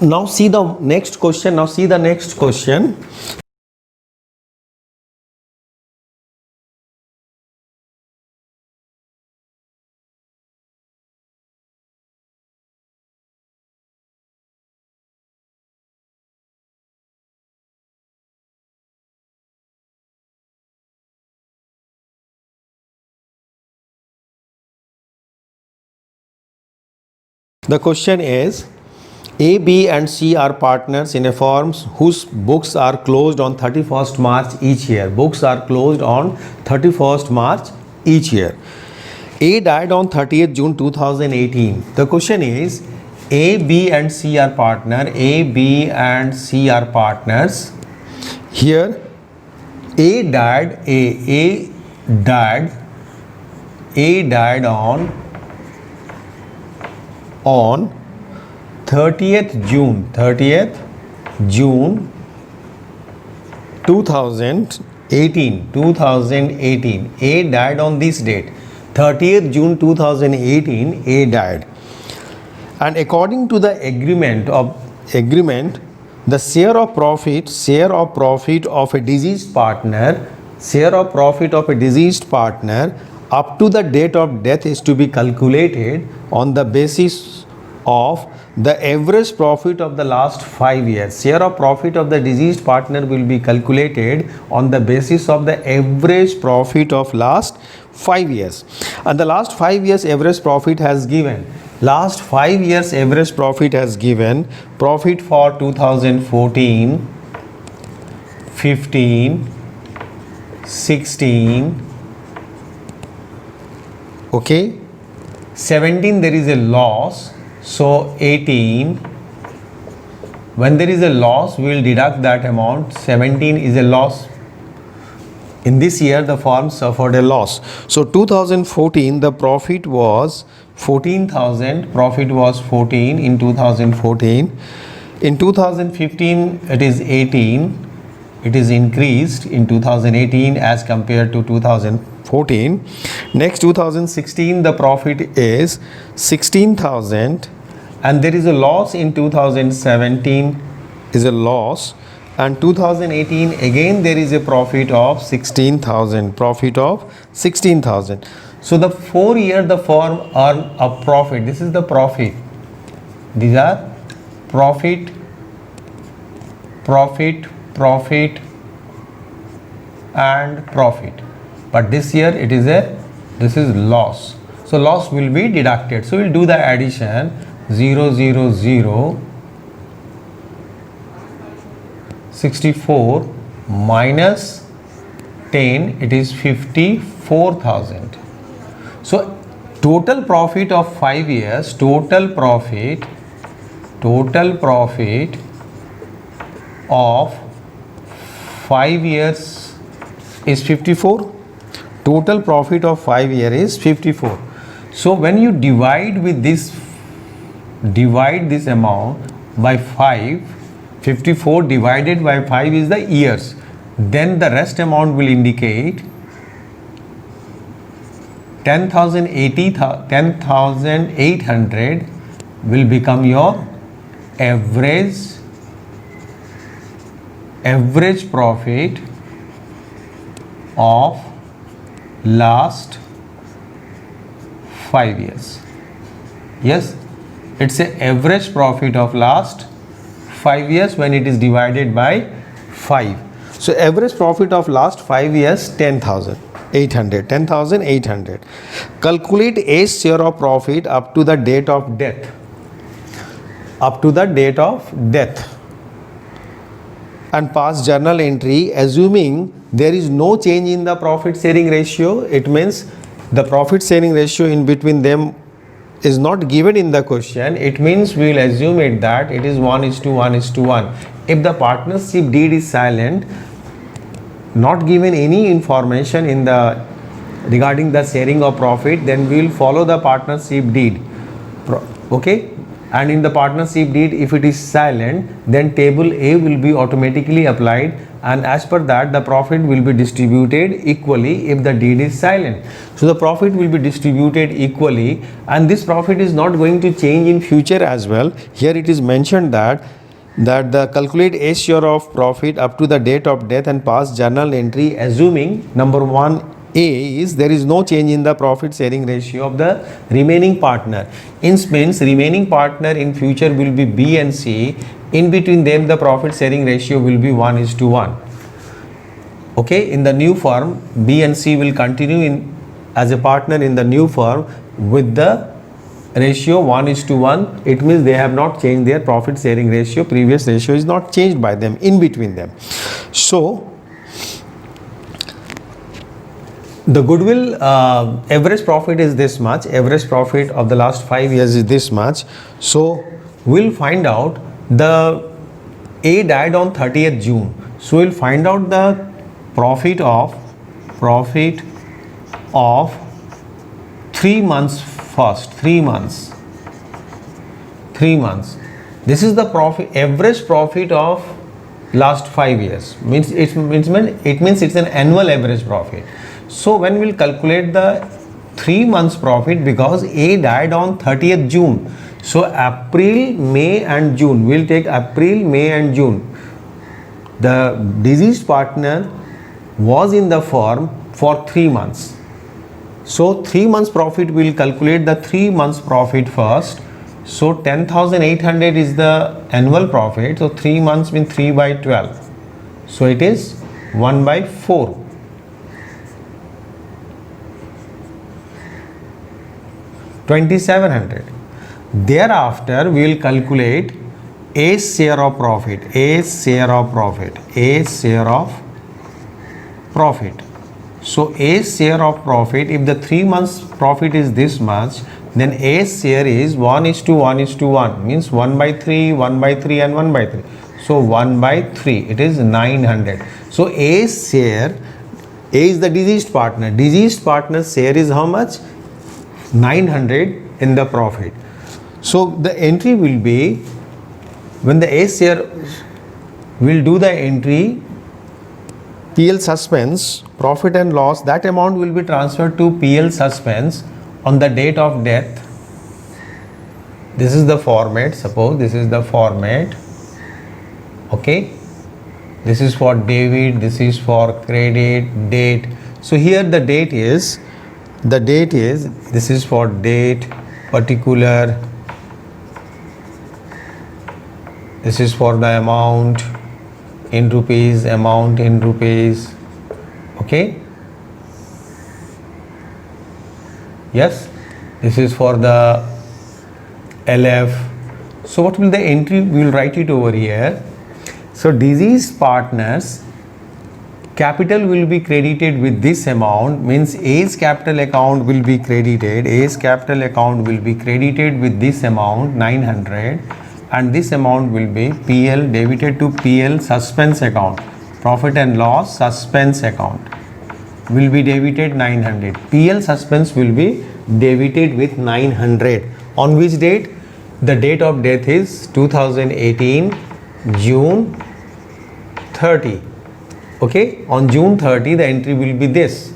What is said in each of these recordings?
Now see the next question. Now see the next question. The question is, A, B and C are partners in a firm whose books are closed on 31st March each year. Books are closed on 31st March each year. A died on 30th June 2018. The question is, A, B and C are partner. A, B and C are partners. Here A died on 30th June 2018. A died on this date, 30th June 2018. A died, and according to the agreement, the share of profit of a deceased partner up to the date of death is to be calculated on the basis of the average profit of the last 5 years. Share of profit of the deceased partner will be calculated on the basis of the average profit of last 5 years. And the last 5 years average profit has given. Profit for 2014, 15, 16, okay, 17 there is a loss, so 18. When there is a loss, we will deduct that amount. 17 is a loss. In this year the firm suffered a loss. So 2014 the profit was 14,000. Profit was 14 in 2014. In 2015 it is 18. It is increased in 2018 as compared to 2014. Next, 2016 the profit is 16,000, and there is a loss in 2017 is a loss, and 2018 again there is a profit of 16,000. So the 4 year the firm earned a profit. This is the profit. These are profit and profit. But this year this is loss. So loss will be deducted. So we'll do the addition. 0, 0, 0, 64 minus 10, it is 54,000. So total profit of 5 years, total profit of 5 years is 54. Total profit of 5 years is 54. So when you divide this amount by 5, 54 divided by 5 is the years. Then the rest amount will indicate 10,800 will become your average profit of last 5 years. Yes, it's an average profit of last 5 years when it is divided by 5. So average profit of last 5 years 10,800. Calculate A's share of profit up to the date of death. And pass journal entry assuming there is no change in the profit sharing ratio. It means the profit sharing ratio in between them is not given in the question. It means we will assume it that it is 1:1:1. If the partnership deed is silent, not given any information in the regarding the sharing of profit, then we will follow the partnership deed. Okay, and in the partnership deed if it is silent, then table A will be automatically applied, and as per that the profit will be distributed equally if the deed is silent. So the profit will be distributed equally, and this profit is not going to change in future as well. Here it is mentioned that the calculate A share of profit up to the date of death and pass journal entry, assuming number 1 A is there is no change in the profit sharing ratio of the remaining partner. Means remaining partner in future will be B and C. In between them the profit sharing ratio will be 1:1. Okay, in the new firm B and C will continue as a partner in the new firm with the ratio 1:1. It means they have not changed their profit sharing ratio. Previous ratio is not changed by them in between them. So the goodwill average profit is this much. Average profit of the last 5 years is this much. So we'll find out the A died on 30th June. So we'll find out the profit of 3 months first. 3 months. This is the profit, average profit of last 5 years. It means it's an annual average profit. So when we'll calculate the 3 months profit, because A died on 30th June. So April, May and June. We'll take April, May and June. The deceased partner was in the firm for 3 months. So 3 months profit, we'll calculate the 3 months profit first. So 10,800 is the annual profit. So 3 months means 3 by 12. So it is 1 by 4. 2,700. Thereafter we will calculate A share of profit. So A share of profit, if the 3 months profit is this much, then A share is 1:1:1, means 1 by 3, 1 by 3 and 1 by 3. So 1 by 3, it is 900. So A share, A is the deceased partner. Deceased partner's share is how much? 900 in the profit. So the entry will be, when the A share will do the entry, PL suspense, profit and loss, that amount will be transferred to PL suspense on the date of death. This is the format. Suppose this is the format. Okay, this is for debit, this is for credit, date. So here the date is, this is for date, particular, this is for the amount in rupees, amount in rupees. Okay, yes, this is for the LF. So what will the entry, we will write it over here. So deceased partners capital will be credited with this amount, means A's capital account will be credited, A's capital account will be credited with this amount 900, and this amount will be PL debited to PL suspense account, profit and loss suspense account will be debited 900. PL suspense will be debited with 900. On which date? The date of death is 2018 June 30. Okay, on June 30 the entry will be this.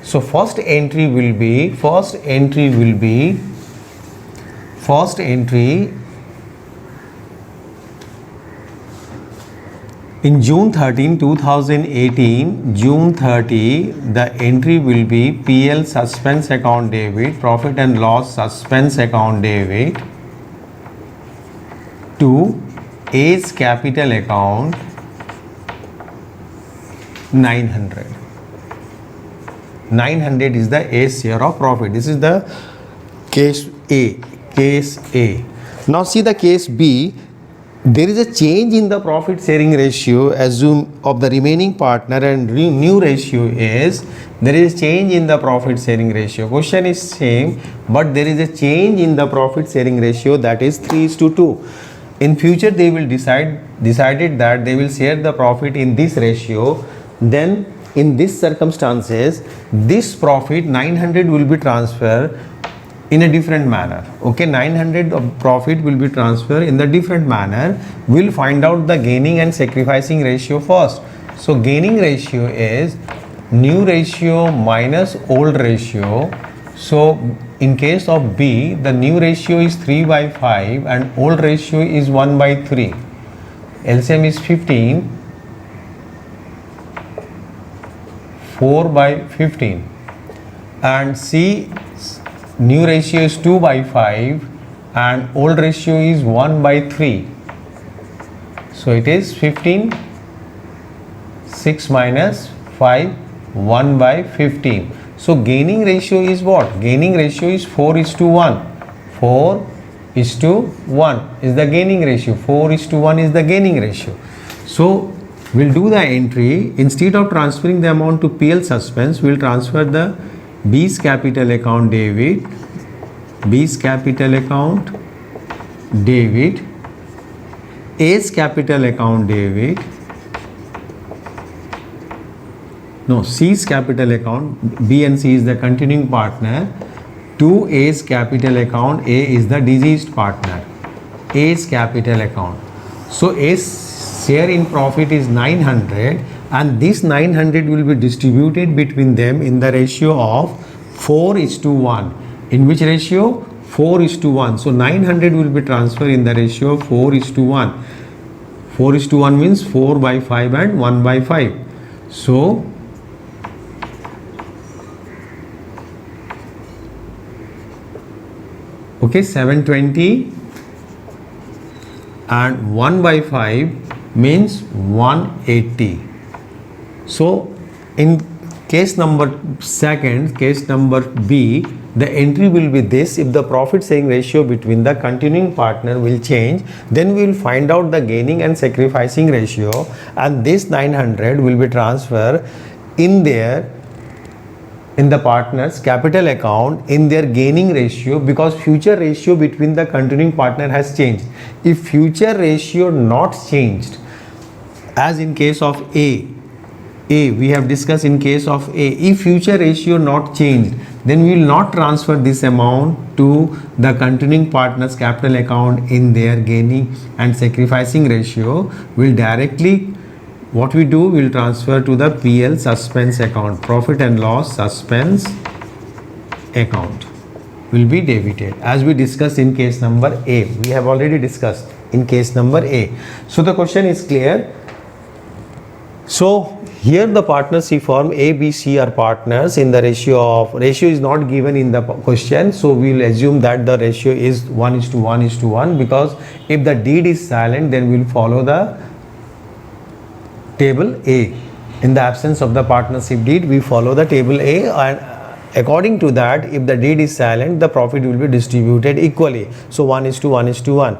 So first entry in June 13, 2018, June 30, the entry will be PL suspense account debit, profit and loss suspense account debit to A's capital account 900. 900 is the A share of profit. This is the case A. Now see the case B. There is a change in the profit sharing ratio, assume, of the remaining partner, and new ratio is, there is change in the profit sharing ratio. Question is same, but there is a change in the profit sharing ratio, that is 3:2. In future they will decided that they will share the profit in this ratio. Then in these circumstances, this profit 900 will be transferred in a different manner. Okay, 900 of profit will be transferred in the different manner. We'll find out the gaining and sacrificing ratio first. So gaining ratio is new ratio minus old ratio. So in case of B, the new ratio is 3 by 5 and old ratio is 1 by 3. LCM is 15, 4 by 15. And C, new ratio is 2 by 5 and old ratio is 1 by 3. So it is 15, 6 minus 5, 1 by 15. So gaining ratio is what? Gaining ratio is 4:1. 4:1 is the gaining ratio. 4:1 is the gaining ratio. So we'll do the entry. Instead of transferring the amount to PL suspense, we'll transfer the B's capital account David, B's capital account David, A's capital account David, no, C's capital account, B and C is the continuing partner, to A's capital account, A is the deceased partner, A's capital account. So A's share in profit is 900 and this 900 will be distributed between them in the ratio of 4:1. In which ratio? 4:1. So 900 will be transferred in the ratio of 4:1. 4:1 means 4 by 5 and 1 by 5. So okay, 720 and 1 by 5 means 180. So in case number second, case number B, the entry will be this. If the profit sharing ratio between the continuing partner will change, then we will find out the gaining and sacrificing ratio, and this 900 will be transferred in the partner's capital account in their gaining ratio, because future ratio between the continuing partner has changed. If future ratio not changed, as in case of A we have discussed in case of A, if future ratio not changed, then we will not transfer this amount to the continuing partner's capital account in their gaining and sacrificing ratio. We'll directly, what we do, we'll transfer to the PL suspense account, profit and loss suspense account will be debited, as we discussed in case number A. We have already discussed in case number A. So the question is clear. So here the partnership firm A, B, C are partners in the ratio is not given in the question. So we will assume that the ratio is 1:1:1, because if the deed is silent, then we will follow the table A. In the absence of the partnership deed, we follow the table A, and according to that, if the deed is silent, the profit will be distributed equally. So 1:1:1.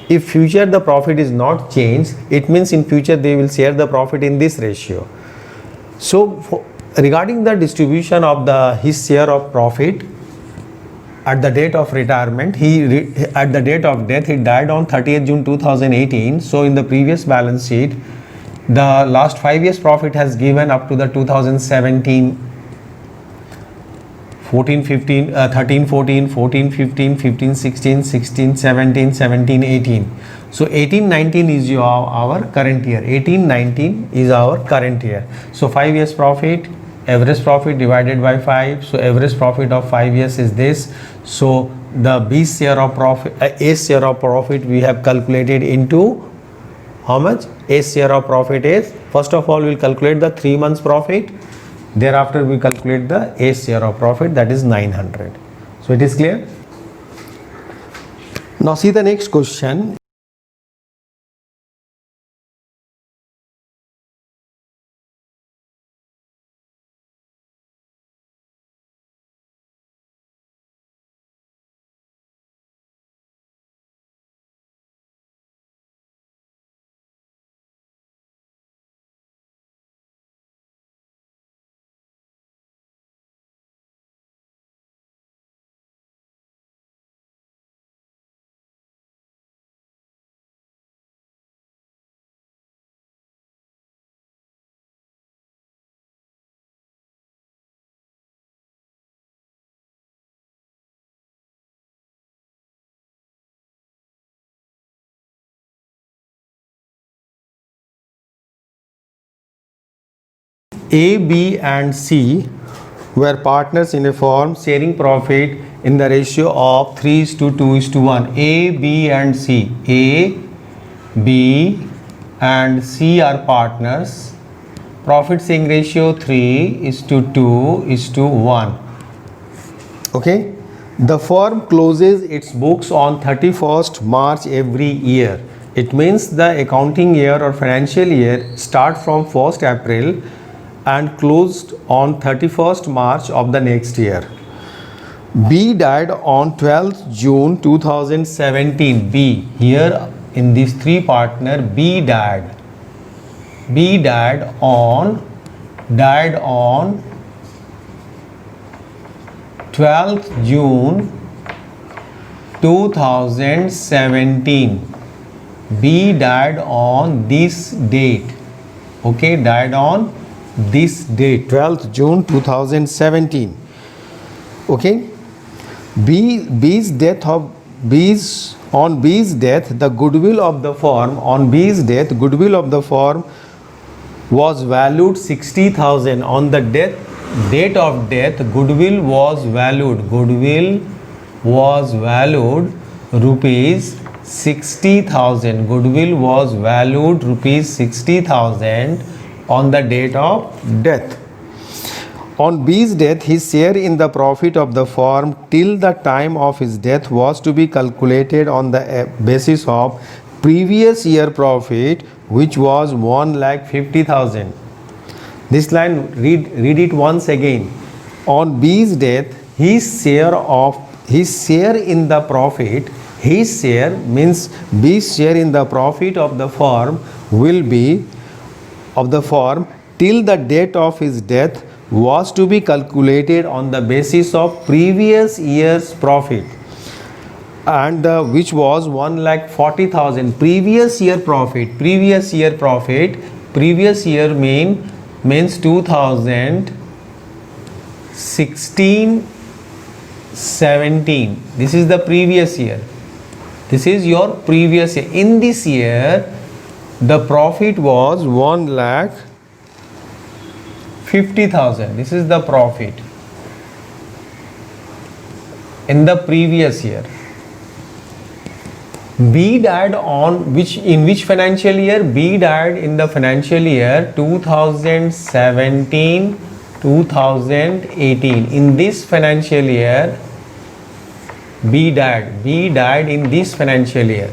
If future the profit is not changed, it means in future they will share the profit in this ratio. So regarding the distribution of his share of profit at the date of retirement, at the date of death, he died on 30th June 2018. So in the previous balance sheet, the last 5 years profit has given up to the 2017, 14, 15, 13, 14, 14, 15, 15, 16, 16, 17, 17, 18. So 18, 19 is our current year. 18, 19 is our current year. So 5 years profit, average profit divided by 5. So average profit of 5 years is this. So the B share of profit, A share of profit we have calculated into how much? A share of profit is, first of all we will calculate the 3 months profit. Thereafter we calculate the A share of profit, that is 900. So it is clear. Now see the next question. A, B and C were partners in a firm sharing profit in the ratio of 3:2:1. A, B and C. A, B and C are partners. Profit sharing ratio 3:2:1. Okay. The firm closes its books on 31st March every year. It means the accounting year or financial year start from 1st April and closed on 31st March of the next year. B died on 12th June 2017. B, here in these three partner, B died. B died on 12th June 2017. B died on this date. Okay, died on this date, 12th June 2017. Okay. B's death, the goodwill of the firm, on B's death, goodwill of the firm was valued 60,000. On the date of death, goodwill was valued rupees 60,000. Goodwill was valued rupees 60,000 on the date of death. On B's death, his share in the profit of the firm till the time of his death was to be calculated on the basis of previous year profit, which was 1,50,000. This line, read it once again. On B's death, his share in the profit, his share means B's share in the profit of the firm will be till the date of his death was to be calculated on the basis of previous year's profit, and which was 1,40,000. Previous year means 2016-17. This is the previous year. This is your previous year. In this year, the profit was 1,50,000. This is the profit in the previous year. B died in which financial year? B died in the financial year 2017-2018. In this financial year, B died in this financial year.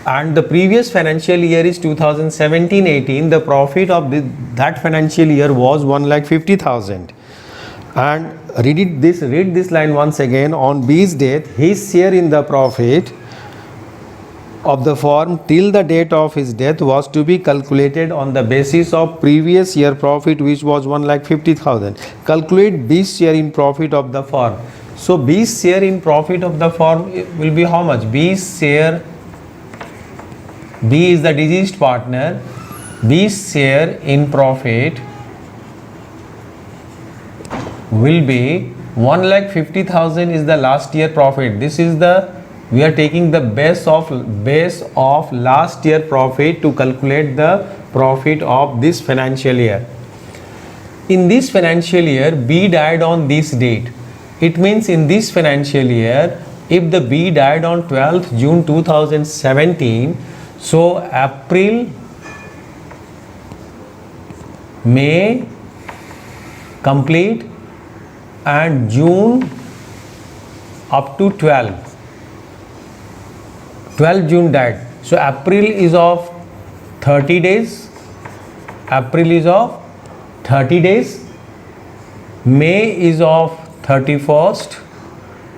And the previous financial year is 2017-18. The profit of that financial year was 1,50,000. And read this line once again. On B's death, his share in the profit of the firm till the date of his death was to be calculated on the basis of previous year profit, which was 1,50,000. Calculate B's share in profit of the firm. So B's share in profit of the firm will be how much? B's share, B is the deceased partner. B's share in profit will be 1,50,000 is the last year profit. This is we are taking the base of last year profit to calculate the profit of this financial year. In this financial year, B died on this date. It means in this financial year, if the B died on 12th June 2017, so April, May complete and June up to 12 June died. So April is of 30 days. May is of 31st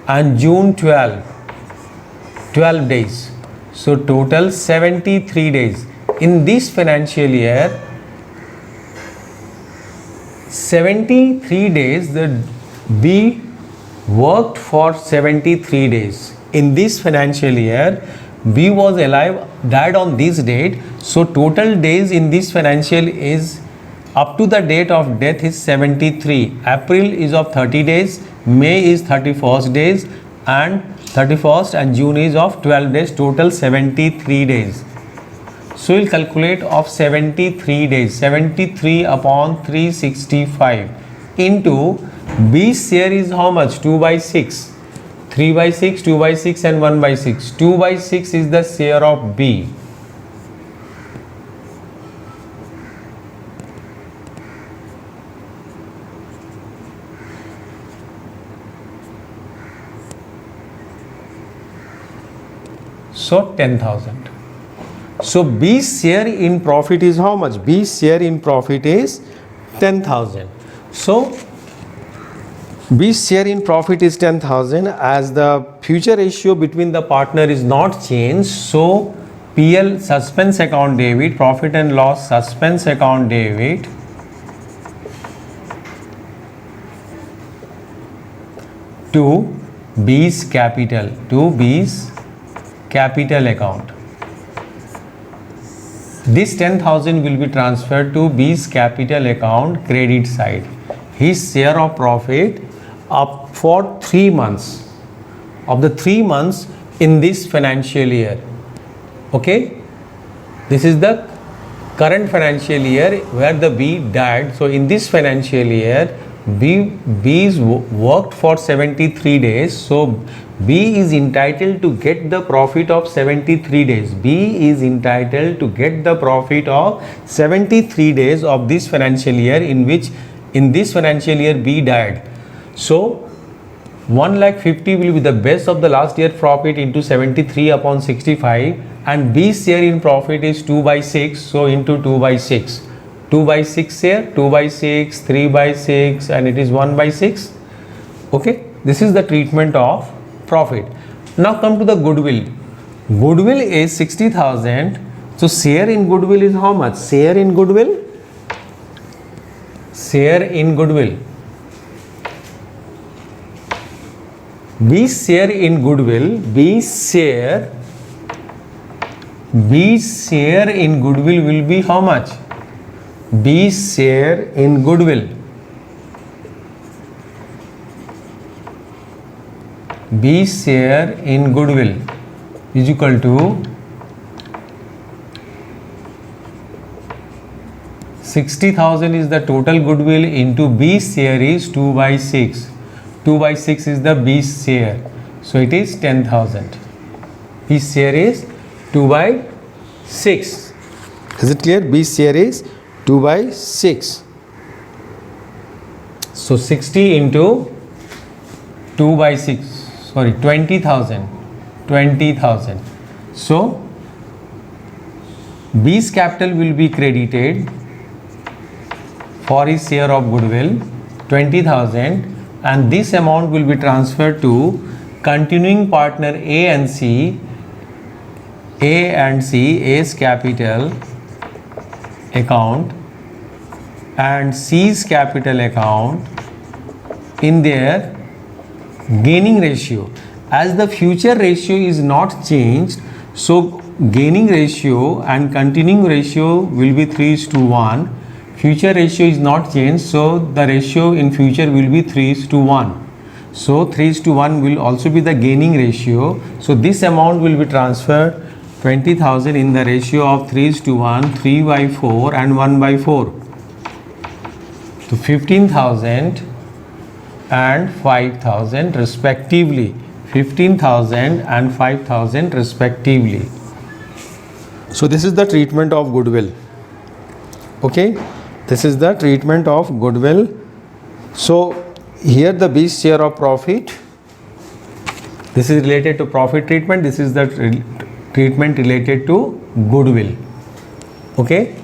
and June 12 days. So total 73 days. In this financial year, 73 days, the B worked for 73 days. In this financial year, B was alive, died on this date. So total days in this financial is up to the date of death is 73. April is of 30 days, May is 31st days, and 31st and June is of 12 days, total 73 days. So we'll calculate of 73 days, 73 upon 365 into B's share is how much? 2 by 6. 3 by 6, 2 by 6 and 1 by 6. 2 by 6 is the share of B. So 10,000. So B's share in profit is how much? B's share in profit is 10,000. So B's share in profit is 10,000. As the future ratio between the partner is not changed, so PL suspense account debit, profit and loss suspense account debit to B's capital account. This 10,000 will be transferred to B's capital account credit side. His share of profit up for 3 months. Of the 3 months in this financial year. Okay? This is the current financial year where the B died. So in this financial year, B's worked for 73 days. So B is entitled to get the profit of 73 days. B is entitled to get the profit of 73 days of this financial year, in which in this financial year B died. So 1,50,000 will be the best of the last year profit into 73 upon 65, and B's share in profit is 2 by 6. So into 2 by 6. 2 by 6 share, 2 by 6, 3 by 6, and it is 1 by 6. Okay, this is the treatment of profit. Now come to the goodwill. Goodwill is 60,000. So share in goodwill is how much? Share in goodwill. Share in goodwill. B's share in goodwill. B's share in goodwill will be how much? B's share in goodwill. B's share in goodwill is equal to 60,000 is the total goodwill into B's share is 2 by 6. 2 by 6 is the B's share. So it is 10,000. B's share is 2 by 6. Is it clear? B's share is 2 by 6. So 60 into 2 by 6. Sorry, 20,000. 20,000. So B's capital will be credited for his share of goodwill, 20,000, and this amount will be transferred to continuing partner A and C. A's capital account and C's capital account in their gaining ratio. As the future ratio is not changed, so gaining ratio and continuing ratio will be 3:1. Future ratio is not changed, so the ratio in future will be 3:1. So 3:1 will also be the gaining ratio. So this amount will be transferred 20,000 in the ratio of 3:1, 3 by 4 and 1 by 4. So 15,000 and 5,000 respectively. 15,000 and 5,000 respectively. So this is the treatment of goodwill. Okay, this is the treatment of goodwill. So here the B's share of profit. This is related to profit treatment. This is the treatment related to goodwill. Okay.